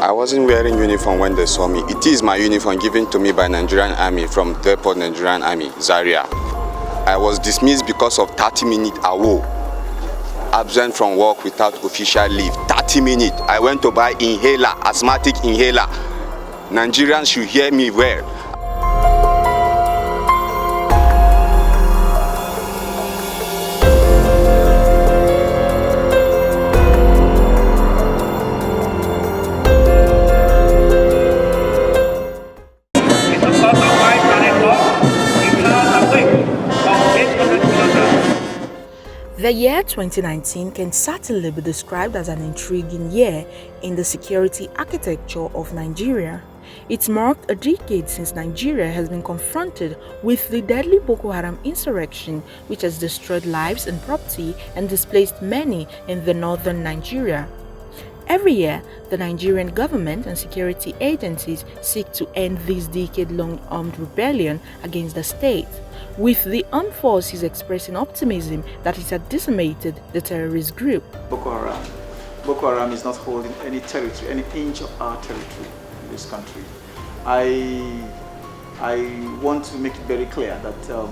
I wasn't wearing uniform when they saw me. It is my uniform given to me by Nigerian Army from Depot Nigerian Army, Zaria. I was dismissed because of 30-minute AWO, absent from work without official leave. 30 minutes. I went to buy inhaler, asthmatic inhaler. Nigerians should hear me well. The year 2019 can certainly be described as an intriguing year in the security architecture of Nigeria. It marked a decade since Nigeria has been confronted with the deadly Boko Haram insurrection, which has destroyed lives and property and displaced many in the northern Nigeria. Every year, the Nigerian government and security agencies seek to end this decade-long armed rebellion against the state, with the armed forces expressing optimism that it had decimated the terrorist group. Boko Haram is not holding any territory, any inch of our territory in this country. I want to make it very clear that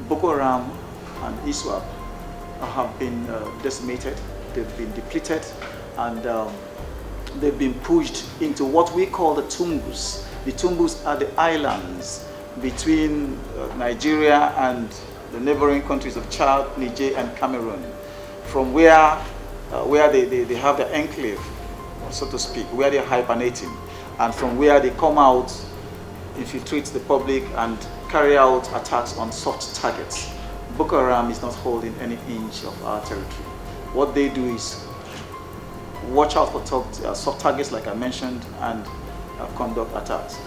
Boko Haram and ISWAP have been decimated, they've been depleted, and they've been pushed into what we call the Tumbus. The Tumbus are the islands between Nigeria and the neighboring countries of Chad, Niger, and Cameroon, from where they have their enclave, so to speak, where they're hibernating, and from where they come out, infiltrate the public, and carry out attacks on such targets. Boko Haram is not holding any inch of our territory. What they do is watch out for soft targets, like I mentioned, and conduct attacks.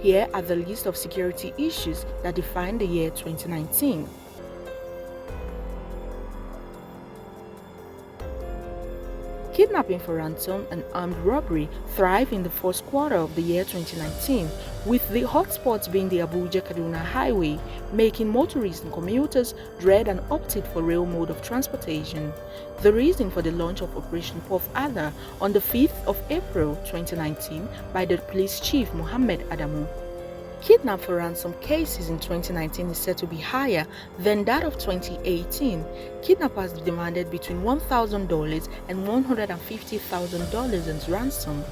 Here are the list of security issues that define the year 2019. Kidnapping for ransom and armed robbery thrive in the first quarter of the year 2019, with the hotspots being the Abuja-Kaduna highway, making motorists and commuters dread and opted for rail mode of transportation. The reason for the launch of Operation Puff Adder on the 5th of April 2019 by the police chief Mohammed Adamu. Kidnap for ransom cases in 2019 is said to be higher than that of 2018. Kidnappers demanded between $1,000 and $150,000 in ransom.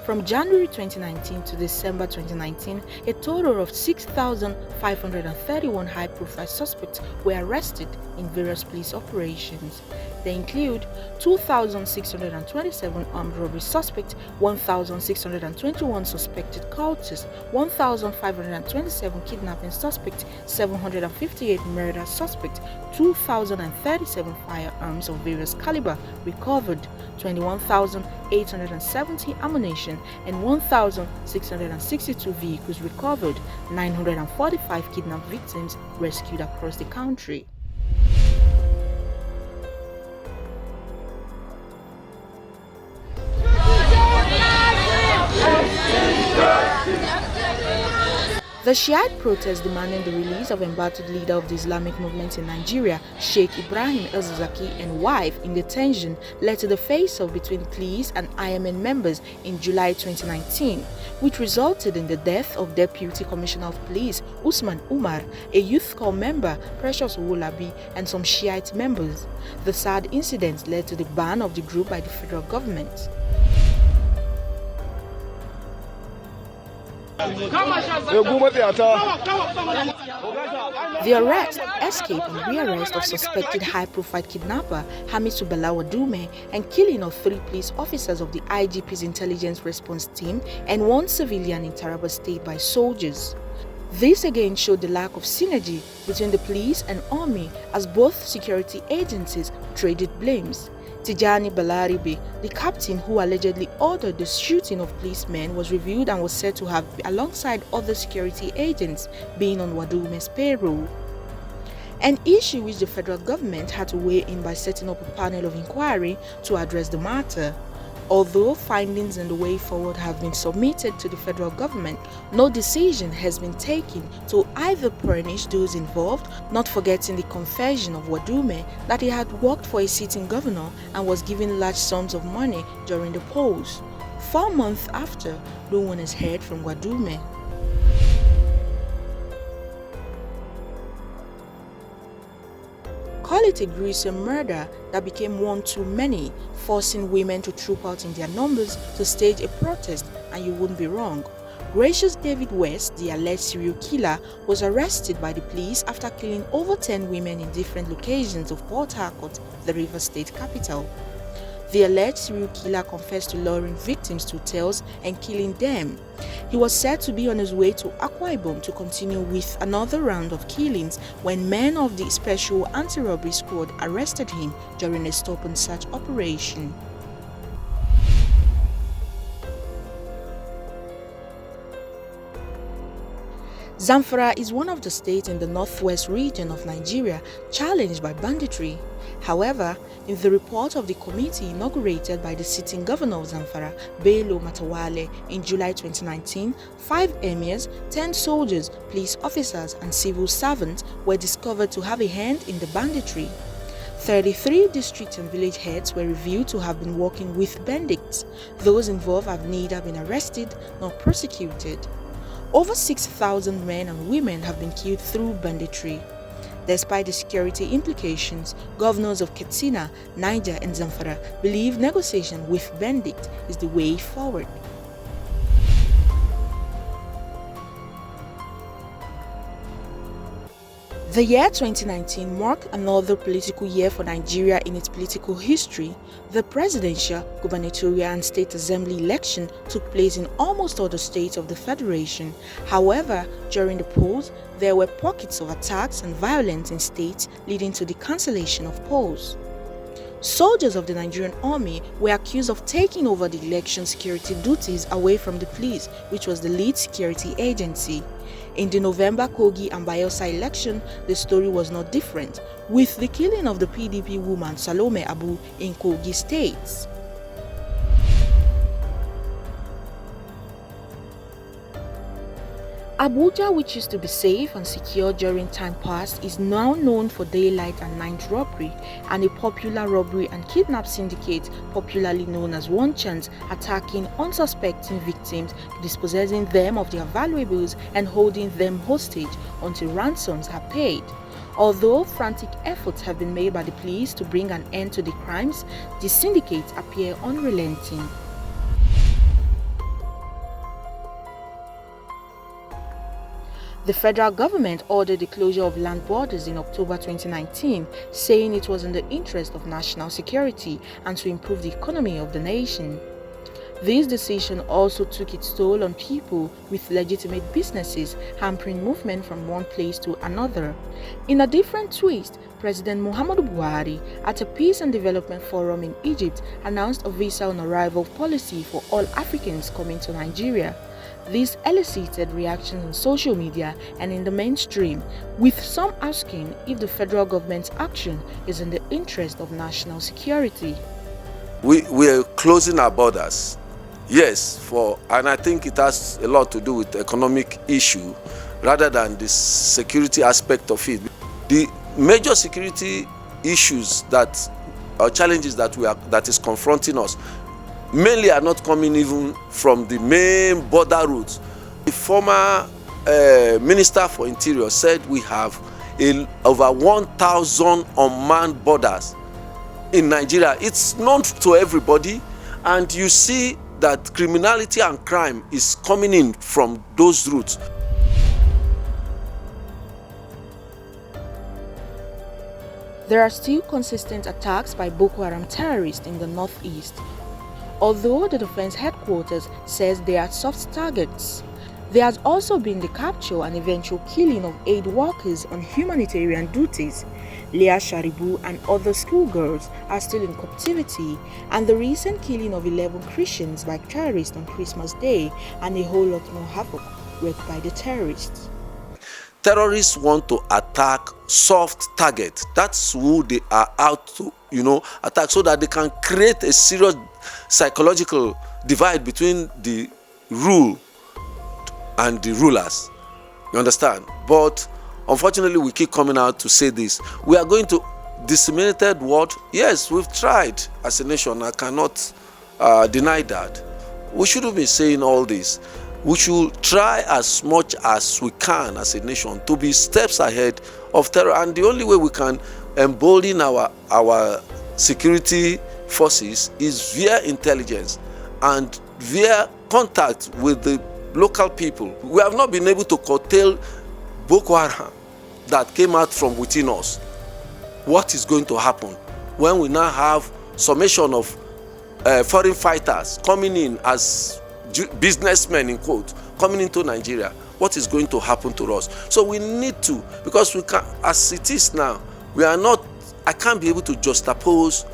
From January 2019 to December 2019, a total of 6,531 high-profile suspects were arrested in various police operations. They include 2,627 armed robbery suspects, 1,621 suspected cultists, 1,527 kidnapping suspects, 758 murder suspects, 2,037 firearms of various caliber recovered, 21,870 ammunition, and 1,662 vehicles recovered, 945 kidnapped victims rescued across the country. The Shiite protest demanding the release of embattled leader of the Islamic movement in Nigeria, Sheikh Ibrahim El-Zakzaky, and wife in detention led to the face-off between police and IMN members in July 2019, which resulted in the death of Deputy Commissioner of Police Usman Umar, a youth corps member Precious Owolabi, and some Shiite members. The sad incident led to the ban of the group by the federal government. The arrest, escape, and rearrest of suspected high-profile kidnapper Hamisu Balawadume and killing of 3 police officers of the IGP's intelligence response team and 1 civilian in Taraba State by soldiers. This again showed the lack of synergy between the police and army, as both security agencies traded blames. Tijani Balaribe, the captain who allegedly ordered the shooting of policemen, was revealed and was said to have, alongside other security agents, been on Wadume's payroll. An issue which the federal government had to weigh in by setting up a panel of inquiry to address the matter. Although findings and the way forward have been submitted to the federal government, no decision has been taken to either punish those involved, not forgetting the confession of Wadume that he had worked for a sitting governor and was given large sums of money during the polls, 4 months after, no one has heard from Wadume. Call it a gruesome murder that became one too many, forcing women to troop out in their numbers to stage a protest, and you wouldn't be wrong. Gracious David West, the alleged serial killer, was arrested by the police after killing over 10 women in different locations of Port Harcourt, the Rivers State capital. The alleged serial killer confessed to luring victims to hotels and killing them. He was said to be on his way to Akwa Ibom to continue with another round of killings when men of the Special Anti-Robbery Squad arrested him during a stop-and-search operation. Zamfara is one of the states in the northwest region of Nigeria challenged by banditry. However, in the report of the committee inaugurated by the sitting governor of Zamfara, Bello Matawale, in July 2019, 5 emirs, 10 soldiers, police officers and civil servants were discovered to have a hand in the banditry. 33 district and village heads were revealed to have been working with bandits. Those involved have neither been arrested nor prosecuted. Over 6,000 men and women have been killed through banditry. Despite the security implications, governors of Katsina, Niger and Zamfara believe negotiation with bandits is the way forward. The year 2019 marked another political year for Nigeria in its political history. The presidential, gubernatorial and state assembly election took place in almost all the states of the federation. However, during the polls, there were pockets of attacks and violence in states leading to the cancellation of polls. Soldiers of the Nigerian army were accused of taking over the election security duties away from the police, which was the lead security agency. In the November Kogi and Bayelsa election, the story was not different, with the killing of the PDP woman Salome Abu in Kogi State. Abuja, which used to be safe and secure during time past, is now known for daylight and night robbery, and a popular robbery and kidnap syndicate, popularly known as one chance, attacking unsuspecting victims, dispossessing them of their valuables and holding them hostage until ransoms are paid. Although frantic efforts have been made by the police to bring an end to the crimes, the syndicates appear unrelenting. The federal government ordered the closure of land borders in October 2019, saying it was in the interest of national security and to improve the economy of the nation. This decision also took its toll on people with legitimate businesses, hampering movement from one place to another. In a different twist, President Muhammadu Buhari, at a Peace and Development Forum in Egypt, announced a visa on arrival policy for all Africans coming to Nigeria. This elicited reactions on social media and in the mainstream, with some asking if the federal government's action is in the interest of national security. We are closing our borders, yes, and I think it has a lot to do with the economic issue rather than the security aspect of it. The major security issues challenges that is confronting us mainly are not coming even from the main border routes. The former Minister for Interior said we have over 1,000 unmanned borders in Nigeria. It's known to everybody, and you see that criminality and crime is coming in from those routes. There are still consistent attacks by Boko Haram terrorists in the northeast, although the defense headquarters says they are soft targets. There has also been the capture and eventual killing of aid workers on humanitarian duties. Leah Sharibu and other schoolgirls are still in captivity, and the recent killing of 11 Christians by terrorists on Christmas Day, and a whole lot more havoc wreaked by the terrorists. Terrorists want to attack soft targets. That's who they are out to, attack, so that they can create a serious psychological divide between the rule and the rulers. You understand? But unfortunately, we keep coming out to say this. We are going to disseminated word. Yes, we've tried as a nation. I cannot deny that. we shouldn't be saying all this. We should try as much as we can as a nation to be steps ahead of terror, and the only way we can embolden our security forces is via intelligence and via contact with the local people. We have not been able to curtail Boko Haram that came out from within us. What is going to happen when we now have summation of foreign fighters coming in as businessmen, in quote, coming into Nigeria? What is going to happen to us? So we need to, because we can, as it is now, we are not, I can't be able to juxtapose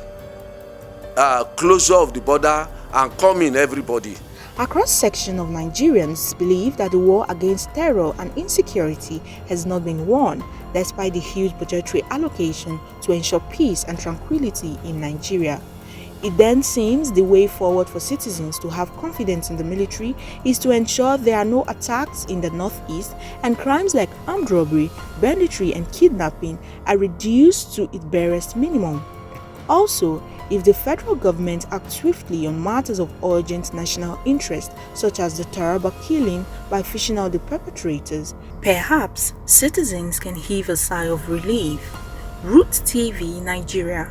closure of the border and come in everybody. A cross-section of Nigerians believe that the war against terror and insecurity has not been won, despite the huge budgetary allocation to ensure peace and tranquility in Nigeria. It then seems the way forward for citizens to have confidence in the military is to ensure there are no attacks in the northeast and crimes like armed robbery, banditry and kidnapping are reduced to its barest minimum. Also, if the federal government acts swiftly on matters of urgent national interest, such as the Taraba killing by fishing out the perpetrators, perhaps citizens can heave a sigh of relief. Root TV, Nigeria.